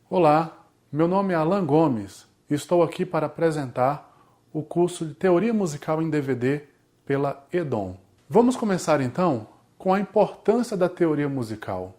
Olá, meu nome é Alan Gomes e estou aqui para apresentar o curso de Teoria Musical em DVD pela EDOM. Vamos começar então com a importância da teoria musical.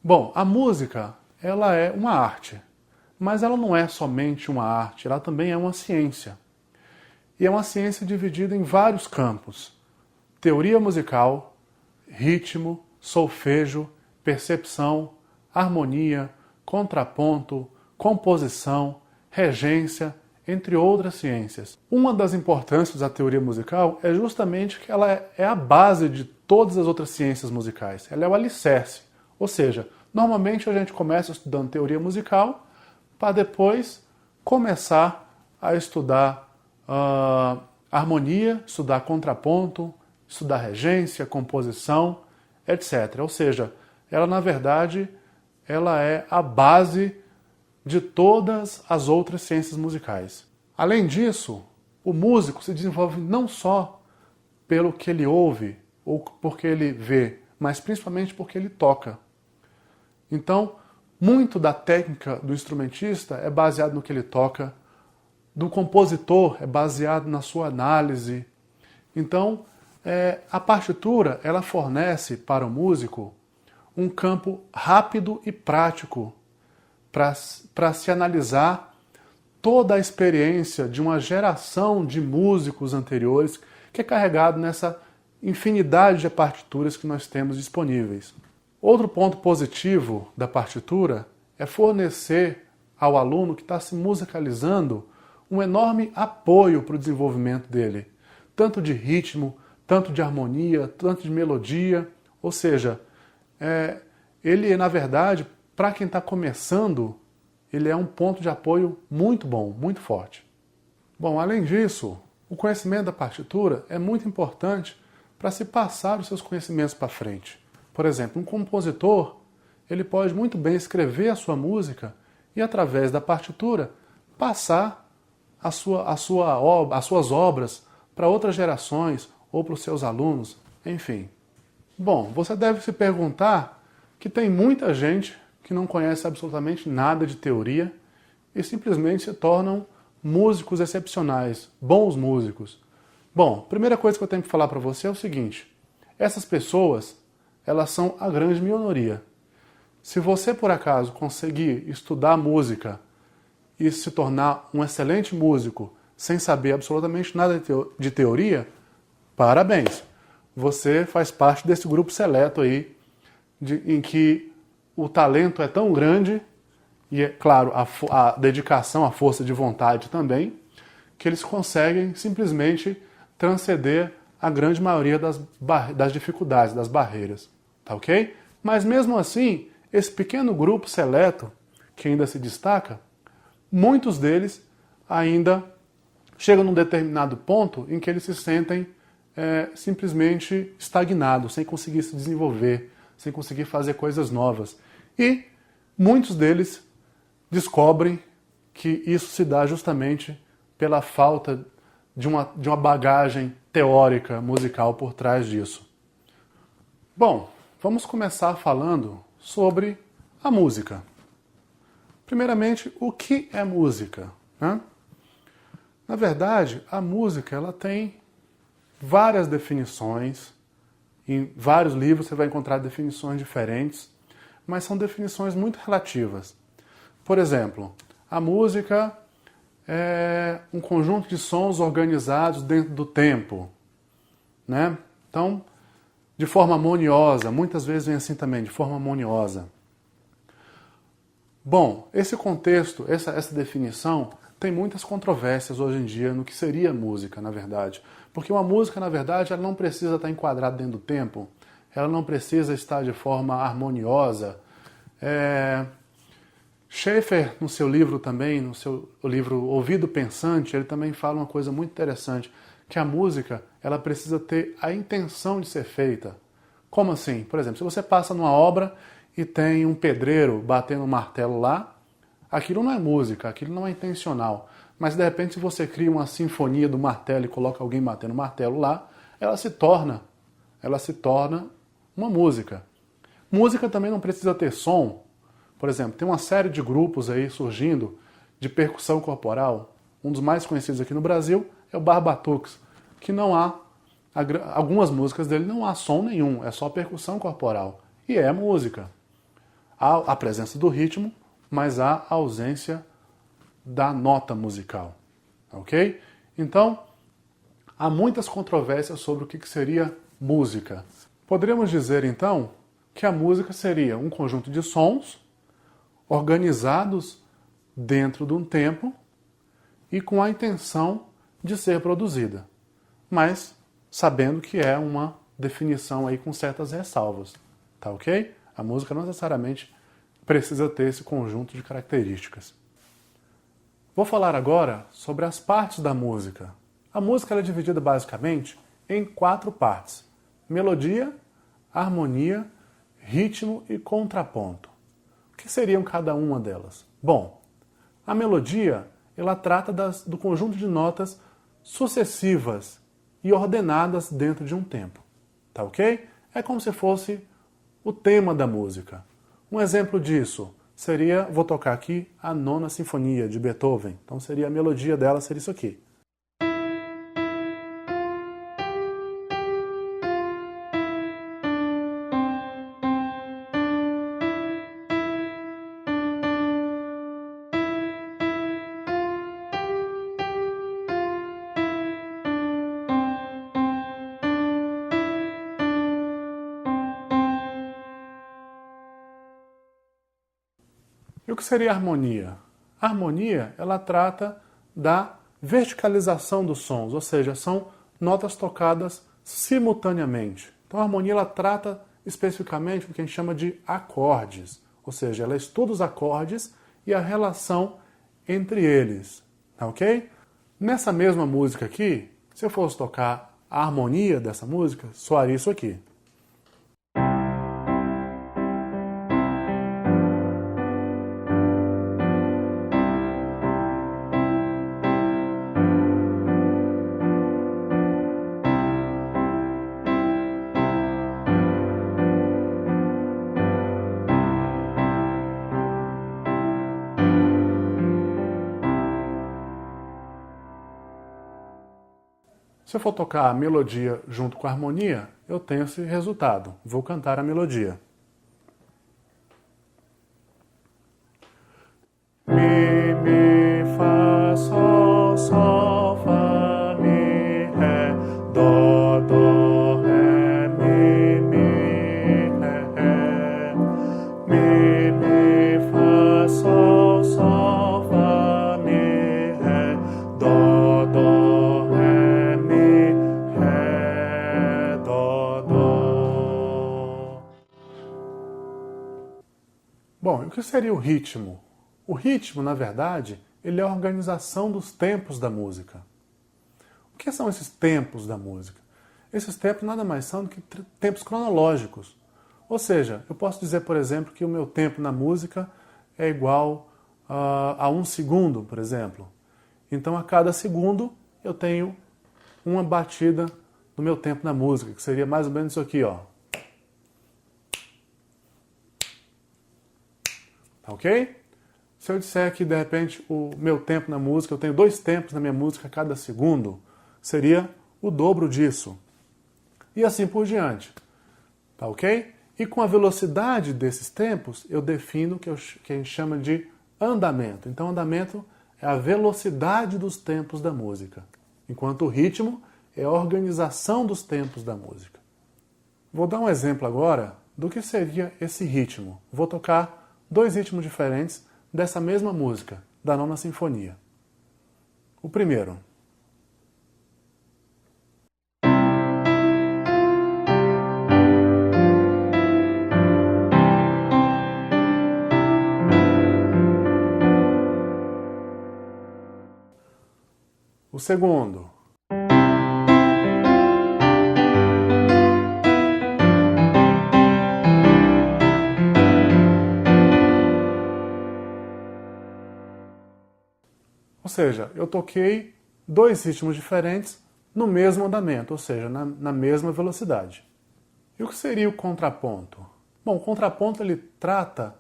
Bom, a música, ela é uma arte, mas ela não é somente uma arte, ela também é uma ciência. E é uma ciência dividida em vários campos: teoria musical, ritmo, solfejo, percepção, harmonia, contraponto, composição, regência, entre outras ciências. Uma das importâncias da teoria musical é justamente que ela é a base de todas as outras ciências musicais. Ela é o alicerce. Ou seja, normalmente a gente começa estudando teoria musical para depois começar a estudar harmonia, estudar contraponto, estudar regência, composição, etc. Ou seja, ela na verdade ela é a base de todas as outras ciências musicais. Além disso, o músico se desenvolve não só pelo que ele ouve ou porque ele vê, mas principalmente porque ele toca. Então, muito da técnica do instrumentista é baseado no que ele toca, do compositor é baseado na sua análise. Então, a partitura ela fornece para o músico um campo rápido e prático para se analisar toda a experiência de uma geração de músicos anteriores que é carregado nessa infinidade de partituras que nós temos disponíveis. Outro ponto positivo da partitura é fornecer ao aluno que está se musicalizando um enorme apoio para o desenvolvimento dele, tanto de ritmo, tanto de harmonia, tanto de melodia, ou seja, ele, na verdade, para quem está começando, ele é um ponto de apoio muito bom, muito forte. Bom, além disso, o conhecimento da partitura é muito importante para se passar os seus conhecimentos para frente. Por exemplo, um compositor, ele pode muito bem escrever a sua música e, através da partitura, passar as suas obras para outras gerações ou para os seus alunos, enfim. Bom, você deve se perguntar que tem muita gente que não conhece absolutamente nada de teoria e simplesmente se tornam músicos excepcionais, bons músicos. Bom, primeira coisa que eu tenho que falar para você é o seguinte: essas pessoas, elas são a grande minoria. Se você, por acaso, conseguir estudar música e se tornar um excelente músico sem saber absolutamente nada de teoria, parabéns! Você faz parte desse grupo seleto aí, em que o talento é tão grande, e é claro, a dedicação, a força de vontade também, que eles conseguem simplesmente transcender a grande maioria das dificuldades, das barreiras. Tá ok? Mas mesmo assim, esse pequeno grupo seleto, que ainda se destaca, muitos deles ainda chegam num determinado ponto em que eles se sentem simplesmente estagnados, sem conseguir se desenvolver, sem conseguir fazer coisas novas. E muitos deles descobrem que isso se dá justamente pela falta de uma bagagem teórica, musical por trás disso. Bom, vamos começar falando sobre a música. Primeiramente, o que é música, né? Na verdade, a música ela tem várias definições. Em vários livros você vai encontrar definições diferentes, mas são definições muito relativas. Por exemplo, a música é um conjunto de sons organizados dentro do tempo, né? Então, de forma harmoniosa, muitas vezes vem assim também, de forma harmoniosa. Bom, esse contexto, essa definição, tem muitas controvérsias hoje em dia no que seria música, na verdade. Porque uma música, na verdade, ela não precisa estar enquadrada dentro do tempo, ela não precisa estar de forma harmoniosa. Schaeffer, no seu livro também, no seu livro Ouvido Pensante, ele também fala uma coisa muito interessante, que a música ela precisa ter a intenção de ser feita. Como assim? Por exemplo, se você passa numa obra e tem um pedreiro batendo um martelo lá, aquilo não é música, aquilo não é intencional. Mas de repente se você cria uma sinfonia do martelo e coloca alguém batendo martelo lá, ela se torna uma música. Música também não precisa ter som. Por exemplo, tem uma série de grupos aí surgindo de percussão corporal. Um dos mais conhecidos aqui no Brasil é o Barbatuques, que não há, algumas músicas dele não há som nenhum, é só percussão corporal. E é música. Há a presença do ritmo, mas há a ausência da nota musical. Ok? Então, há muitas controvérsias sobre o que seria música. Poderíamos dizer, então, que a música seria um conjunto de sons organizados dentro de um tempo e com a intenção de ser produzida, mas sabendo que é uma definição aí com certas ressalvas, tá ok? A música não necessariamente precisa ter esse conjunto de características. Vou falar agora sobre as partes da música. A música é dividida basicamente em 4 partes: melodia, harmonia, ritmo e contraponto. O que seriam cada uma delas? Bom, a melodia ela trata do conjunto de notas sucessivas e ordenadas dentro de um tempo. Tá ok? É como se fosse o tema da música. Um exemplo disso seria, vou tocar aqui, a Nona Sinfonia de Beethoven. Então seria a melodia dela, seria isso aqui. E o que seria a harmonia? A harmonia, ela trata da verticalização dos sons, ou seja, são notas tocadas simultaneamente. Então a harmonia, ela trata especificamente do que a gente chama de acordes, ou seja, ela estuda os acordes e a relação entre eles, tá ok? Nessa mesma música aqui, se eu fosse tocar a harmonia dessa música, soaria isso aqui. Se eu for tocar a melodia junto com a harmonia, eu tenho esse resultado. Vou cantar a melodia. Mi, mi, fá, sol, sol, fá, mi, ré, dó, dó, ré, mi, ré, ré. Mi, mi, fá, sol, sol, fá, mi, ré, dó, dó, ré, mi, ré, dó, dó. Bom, e o que seria o ritmo? O ritmo, na verdade, ele é a organização dos tempos da música. O que são esses tempos da música? Esses tempos nada mais são do que tempos cronológicos. Ou seja, eu posso dizer, por exemplo, que o meu tempo na música é igual a 1 segundo, por exemplo. Então, a cada segundo, eu tenho uma batida do meu tempo na música, que seria mais ou menos isso aqui, ó. Tá ok? Se eu disser que, de repente, o meu tempo na música, eu tenho 2 tempos na minha música a cada segundo, seria o dobro disso. E assim por diante. Tá ok? E com a velocidade desses tempos, eu defino o que a gente chama de andamento. Então, andamento é a velocidade dos tempos da música, enquanto o ritmo é a organização dos tempos da música. Vou dar um exemplo agora do que seria esse ritmo. Vou tocar 2 ritmos diferentes dessa mesma música, da Nona Sinfonia. O primeiro. O segundo. Ou seja, eu toquei 2 ritmos diferentes no mesmo andamento, ou seja, na mesma velocidade. E o que seria o contraponto? Bom, o contraponto ele trata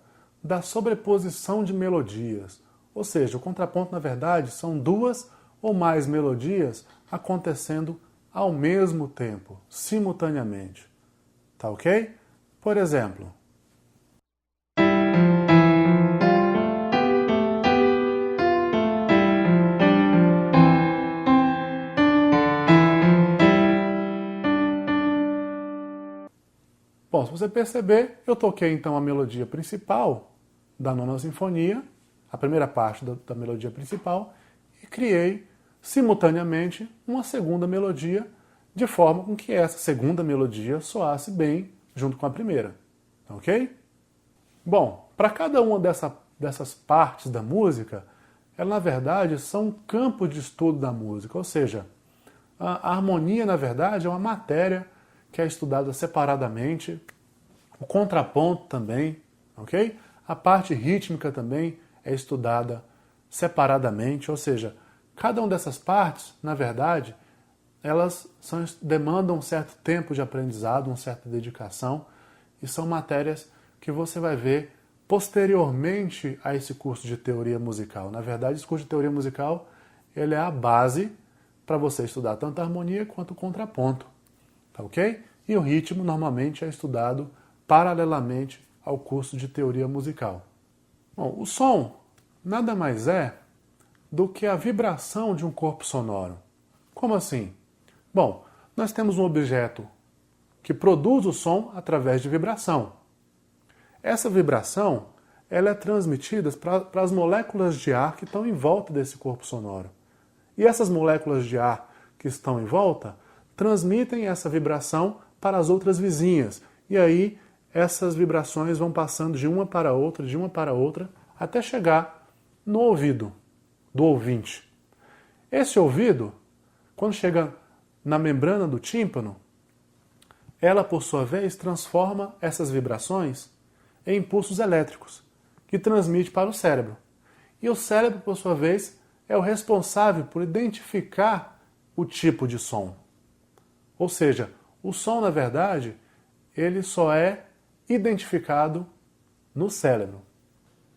da sobreposição de melodias. Ou seja, o contraponto, na verdade, são duas ou mais melodias acontecendo ao mesmo tempo, simultaneamente. Tá ok? Por exemplo, bom, se você perceber, eu toquei então a melodia principal da Nona Sinfonia, a primeira parte da melodia principal, e criei simultaneamente uma segunda melodia, de forma com que essa segunda melodia soasse bem junto com a primeira. Ok? Bom, para cada uma dessas partes da música, ela na verdade são um campo de estudo da música, ou seja, a harmonia na verdade é uma matéria que é estudada separadamente, o contraponto também, ok? A parte rítmica também é estudada separadamente, ou seja, cada uma dessas partes, na verdade, elas demandam um certo tempo de aprendizado, uma certa dedicação, e são matérias que você vai ver posteriormente a esse curso de teoria musical. Na verdade, esse curso de teoria musical ele é a base para você estudar tanto a harmonia quanto o contraponto. Tá ok? E o ritmo normalmente é estudado paralelamente ao curso de teoria musical. Bom, o som nada mais é do que a vibração de um corpo sonoro. Como assim? Bom, nós temos um objeto que produz o som através de vibração. Essa vibração ela é transmitida para as moléculas de ar que estão em volta desse corpo sonoro. E essas moléculas de ar que estão em volta transmitem essa vibração para as outras vizinhas. E aí essas vibrações vão passando de uma para outra, até chegar no ouvido do ouvinte. Esse ouvido, quando chega na membrana do tímpano, ela, por sua vez, transforma essas vibrações em impulsos elétricos, que transmite para o cérebro. E o cérebro, por sua vez, é o responsável por identificar o tipo de som. Ou seja, o som, na verdade, ele só é identificado no cérebro.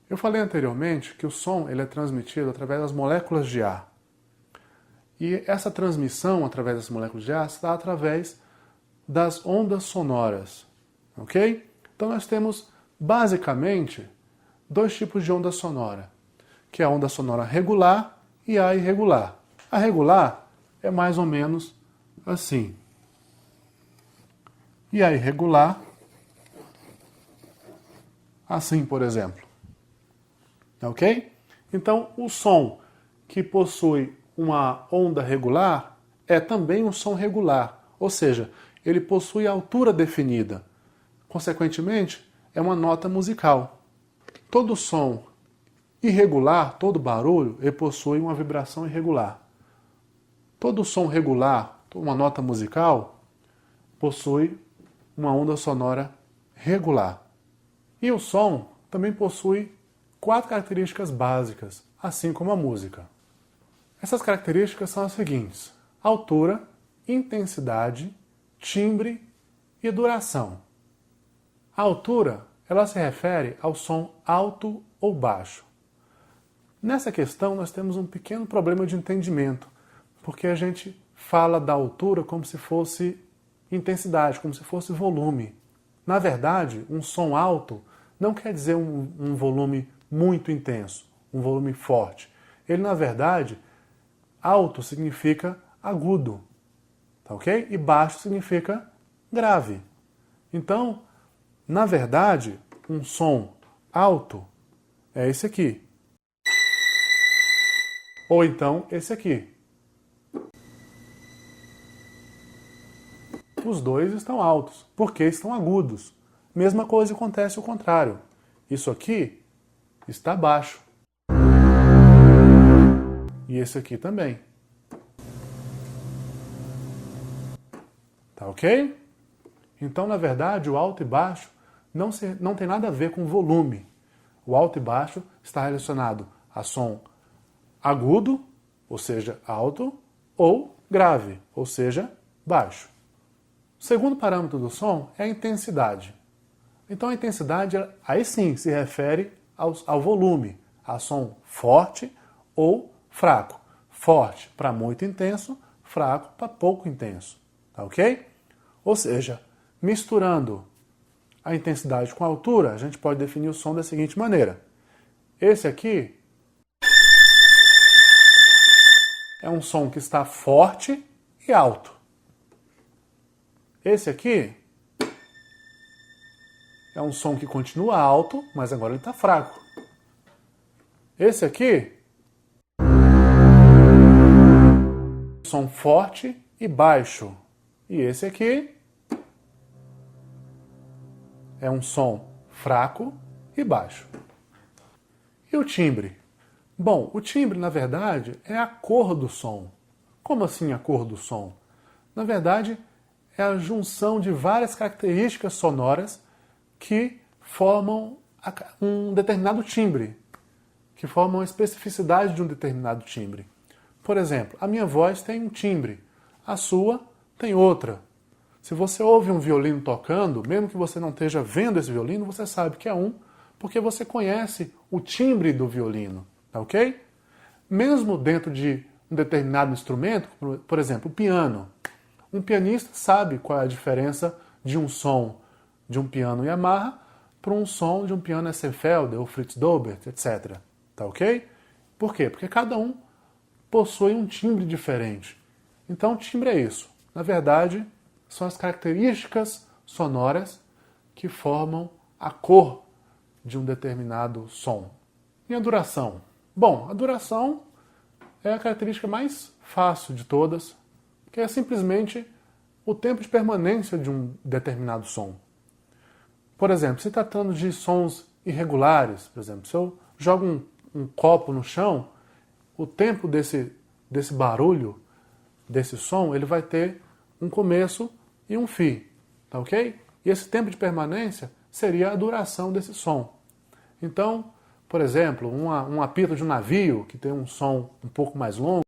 Eu falei anteriormente que o som ele é transmitido através das moléculas de ar. E essa transmissão através das moléculas de ar está através das ondas sonoras. Ok? Então nós temos, basicamente, dois tipos de onda sonora, que é a onda sonora regular e a irregular. A regular é mais ou menos assim. E a irregular, assim, por exemplo. Ok? Então, o som que possui uma onda regular é também um som regular, ou seja, ele possui altura definida. Consequentemente, é uma nota musical. Todo som irregular, todo barulho, ele possui uma vibração irregular. Todo som regular, uma nota musical, possui uma onda sonora regular. E o som também possui 4 características básicas, assim como a música. Essas características são as seguintes: altura, intensidade, timbre e duração. A altura, ela se refere ao som alto ou baixo. Nessa questão, nós temos um pequeno problema de entendimento, porque a gente fala da altura como se fosse intensidade, como se fosse volume. Na verdade, um som alto não quer dizer um volume muito intenso, um volume forte. Ele, na verdade, alto significa agudo, tá ok? E baixo significa grave. Então, na verdade, um som alto é esse aqui. Ou então esse aqui. Os dois estão altos, porque estão agudos. Mesma coisa acontece ao contrário. Isso aqui está baixo. E esse aqui também. Tá ok? Então, na verdade, o alto e baixo não tem nada a ver com volume. O alto e baixo está relacionado a som agudo, ou seja, alto, ou grave, ou seja, baixo. O segundo parâmetro do som é a intensidade. Então a intensidade, aí sim, se refere ao volume. Há som forte ou fraco. Forte para muito intenso, fraco para pouco intenso. Tá ok? Ou seja, misturando a intensidade com a altura, a gente pode definir o som da seguinte maneira. Esse aqui é um som que está forte e alto. Esse aqui é um som que continua alto, mas agora ele está fraco. Esse aqui, som forte e baixo. E esse aqui é um som fraco e baixo. E o timbre? Bom, o timbre, na verdade, é a cor do som. Como assim a cor do som? Na verdade, é a junção de várias características sonoras que formam um determinado timbre, que formam a especificidade de um determinado timbre. Por exemplo, a minha voz tem um timbre, a sua tem outra. Se você ouve um violino tocando, mesmo que você não esteja vendo esse violino, você sabe que é um, porque você conhece o timbre do violino, tá ok? Mesmo dentro de um determinado instrumento, por exemplo, o piano. Um pianista sabe qual é a diferença de um som de um piano Yamaha para um som de um piano Essenfelder ou Fritz Dobert, etc. Tá ok? Por quê? Porque cada um possui um timbre diferente. Então, timbre é isso. Na verdade, são as características sonoras que formam a cor de um determinado som. E a duração? Bom, a duração é a característica mais fácil de todas, que é simplesmente o tempo de permanência de um determinado som. Por exemplo, se tratando de sons irregulares, por exemplo, se eu jogo um copo no chão, o tempo desse barulho, desse som, ele vai ter um começo e um fim, tá ok? E esse tempo de permanência seria a duração desse som. Então, por exemplo, um apito de um navio, que tem um som um pouco mais longo,